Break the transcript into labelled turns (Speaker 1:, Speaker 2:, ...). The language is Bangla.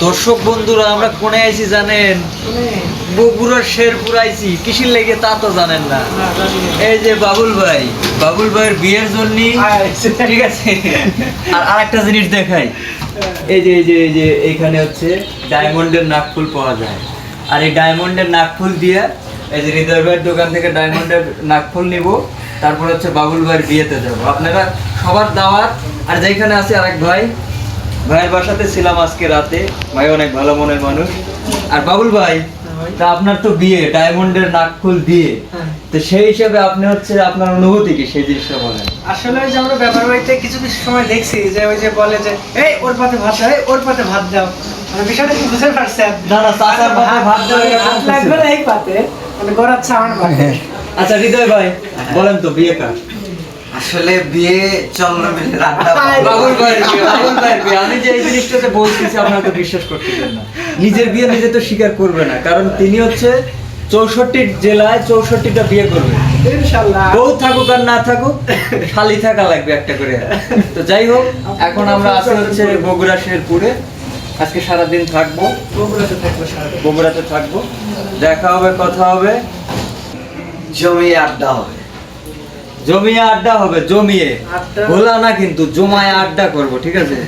Speaker 1: দর্শক বন্ধুরা, আমরা কোনে আইছি জানেন? বগুড়ার শেরপুর আইছি। কিসের লেগে তা তো জানেন না। এই যে বাবুল ভাইয়ের বিয়ের জন্য, ঠিক আছে। আর আরেকটা জিনিস দেখাই, এই যে এইখানে হচ্ছে ডায়মন্ডের নাকফুল পাওয়া যায়। আর এই ডায়মন্ডের নাকফুল দিয়ে এই যে হৃদয় ভাইয়ের দোকান থেকে ডায়মন্ডের নাকফুল নিব, তারপর হচ্ছে বাবুল ভাইয়ের বিয়েতে যাব। আপনারা সবার দাওয়াত। আর যেখানে আছে আরেক ভাইয়ের বাসাতে ছিলাম আজকে রাতে। ভাই অনেক ভালো মনের মানুষ। আর বাবুল ভাই, তা আপনার তো বিয়ে ডায়মন্ডের নাকফুল দিয়ে, তো সেই হিসাবে আপনি হচ্ছে আপনার অনুভূতি কি সেই জিনিসটা বলেন।
Speaker 2: আসলে ওই যে আমরা ব্যাপার বাড়িতে কিছু কিছু সময় দেখছি যে ওই যে বলে যে এই ওর পাতে ভাত দাও, এই ওর পাতে ভাত দাও, মানে বিষয়টা কি বুঝতে পারছেন?
Speaker 1: না চাচার পাতে ভাত দেওয়া
Speaker 2: ভাত লাগবে না এই পাতে, মানে গড়াচ্ছে আমার পাতে।
Speaker 1: আচ্ছা হৃদয় ভাই বলেন তো বিয়ে কার?
Speaker 3: আসলে বিয়ে চন্দ্রমিলের রান্না
Speaker 1: বাবুল ভাইয়ের বিয়ে। আমি যে এই জিনিসটাতে বলতেছি আপনারা তো বিশ্বাস করতেছেন না। নিজের বিয়ে নিজে তো স্বীকার করবে না, কারণ তিনি হচ্ছে 64 জেলায় 64টা বিয়ে করবে।
Speaker 2: ইনশাআল্লাহ
Speaker 1: বউ থাকুক আর না থাকুক, খালি থাকা লাগবে একটা করে। তো যাই হোক, এখন আমরা আছি হচ্ছে বগুড়া শেরপুরে। আজকে সারাদিন থাকবো, বগুড়াতে থাকবো। দেখা হবে, কথা হবে,
Speaker 3: জমিয়ে আড্ডা হবে।
Speaker 1: জমিয়ে আড্ডা হবে। জমিয়ে
Speaker 2: আড্ডা।
Speaker 1: ভোলা না কিন্তু, জমায় আড্ডা করবো, ঠিক আছে।